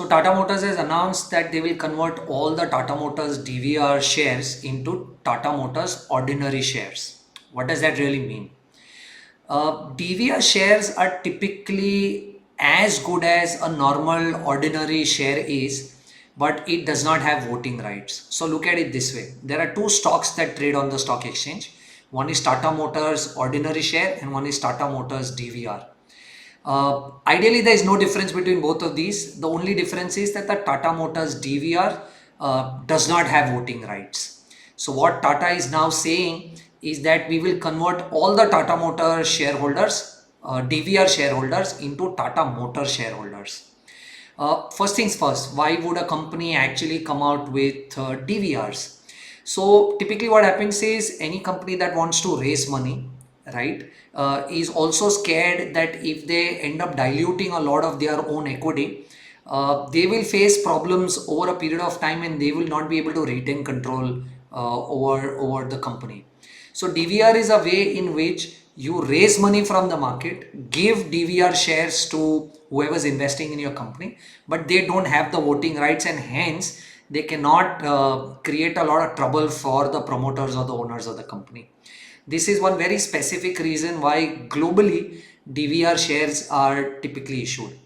So Tata Motors has announced that they will convert all the Tata Motors DVR shares into Tata Motors ordinary shares. What does that really mean? DVR shares are typically as good as a normal ordinary share is, but it does not have voting rights. So look at it this way. There are two stocks that trade on the stock exchange. One is Tata Motors ordinary share and one is Tata Motors DVR. Ideally, there is no difference between both of these. The only difference is that the Tata Motors DVR does not have voting rights. So what Tata is now saying is that we will convert all the Tata Motors shareholders, DVR shareholders into Tata Motors shareholders. First things first, why would a company actually come out with DVRs? So typically what happens is any company that wants to raise money, right, is also scared that if they end up diluting a lot of their own equity, they will face problems over a period of time and they will not be able to retain control over the company. So DVR is a way in which you raise money from the market, give DVR shares to whoever's investing in your company, but they don't have the voting rights and hence they cannot create a lot of trouble for the promoters or the owners of the company. This is one very specific reason why globally DVR shares are typically issued.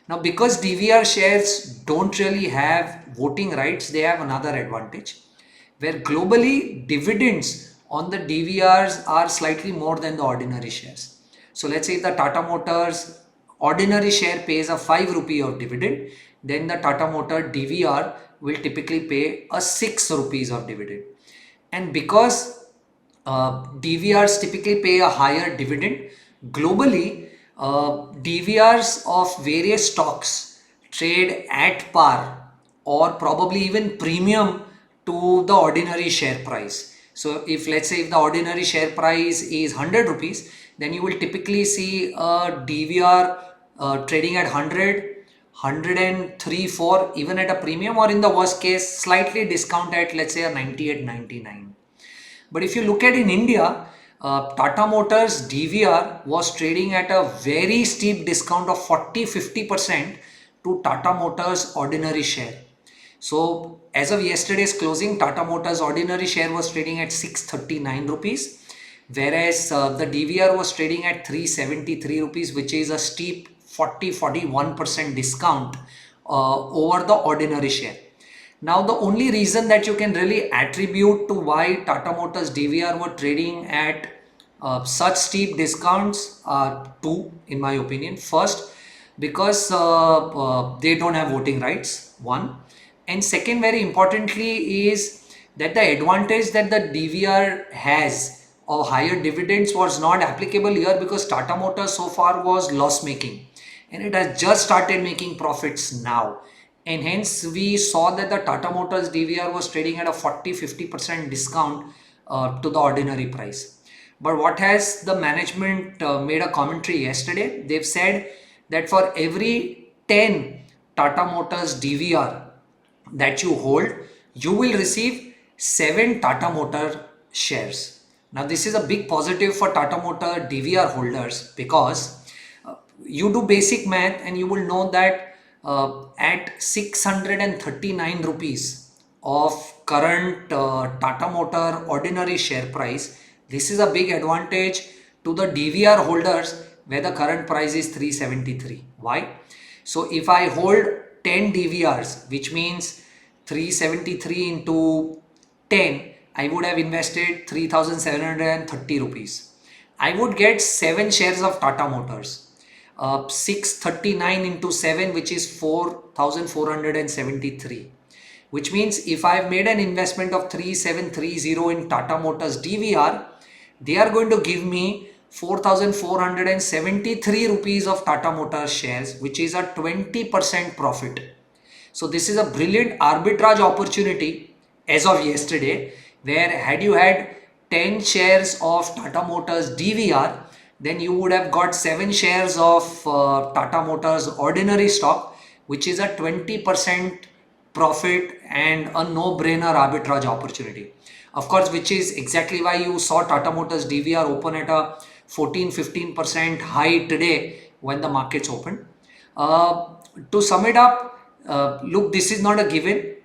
Now, because DVR shares don't really have voting rights, they have another advantage where globally dividends on the DVRs are slightly more than the ordinary shares. So let's say if the Tata Motors ordinary share pays a 5 rupee of dividend, then the Tata Motor DVR will typically pay a 6 rupees of dividend. And because DVRs typically pay a higher dividend, globally DVRs of various stocks trade at par or probably even premium to the ordinary share price. So if let's say if the ordinary share price is 100 rupees, then you will typically see a DVR trading at 103, 4 even at a premium, or in the worst case slightly discount at let's say a 98, 99. But if you look at in India, Tata Motors DVR was trading at a very steep discount of 40-50% to Tata Motors ordinary share. So as of yesterday's closing, Tata Motors ordinary share was trading at 639 rupees, whereas the DVR was trading at 373 rupees, which is a steep 40-41% discount over the ordinary share. Now, the only reason that you can really attribute to why Tata Motors DVR were trading at such steep discounts are two, in my opinion. First, because they don't have voting rights, one. And second, very importantly, is that the advantage that the DVR has of higher dividends was not applicable here because Tata Motors so far was loss making and it has just started making profits now. And hence we saw that the Tata Motors DVR was trading at a 40-50% discount to the ordinary price. But what has the management made a commentary yesterday? They've said that for every 10 Tata Motors DVR that you hold, you will receive 7 Tata Motor shares. Now this is a big positive for Tata Motor DVR holders because you do basic math and you will know that at 639 rupees of current Tata Motor ordinary share price, this is a big advantage to the DVR holders where the current price is 373. Why? So if I hold 10 DVRs, which means 373 into 10, I would have invested 3,730 rupees. I would get 7 shares of Tata Motors. 639 into 7, which is 4,473, which means if I've made an investment of 3730 in Tata Motors DVR, they are going to give me 4,473 rupees of Tata Motors shares, which is a 20% profit. So this is a brilliant arbitrage opportunity as of yesterday, where had you had 10 shares of Tata Motors DVR, then you would have got 7 shares of Tata Motors ordinary stock, which is a 20% profit and a no-brainer arbitrage opportunity. Of course, which is exactly why you saw Tata Motors DVR open at a 14-15% high today when the markets opened. To sum it up, Look, this is not a given.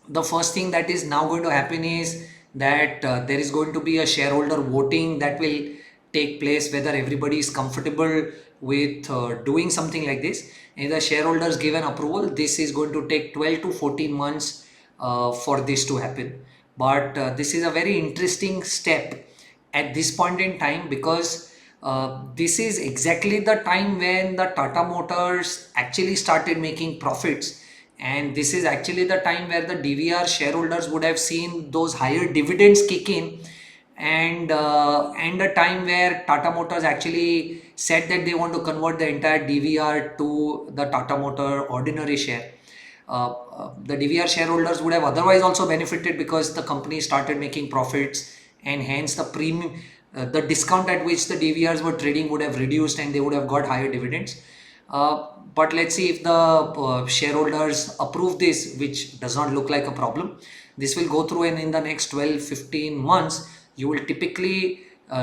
The first thing that is now going to happen is that there is going to be a shareholder voting that will take place, whether everybody is comfortable with doing something like this. And the shareholders give an approval, this is going to take 12 to 14 months for this to happen. But this is a very interesting step at this point in time, because this is exactly the time when the Tata Motors actually started making profits, and this is actually the time where the DVR shareholders would have seen those higher dividends kick in, and a time where Tata Motors actually said that they want to convert the entire DVR to the Tata Motor ordinary share. The DVR shareholders would have otherwise also benefited because the company started making profits, and hence the premium, the discount at which the DVRs were trading would have reduced, and they would have got higher dividends. But let's see if the shareholders approve this, which does not look like a problem. This will go through, and in the next 12-15 months, you will typically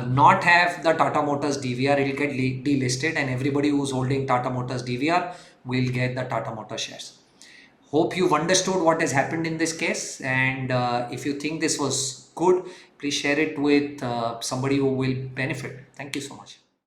not have the Tata Motors DVR. It will get delisted, and everybody who's holding Tata Motors DVR will get the Tata Motors shares. Hope you've understood what has happened in this case, and if you think this was good, please share it with somebody who will benefit. Thank you so much.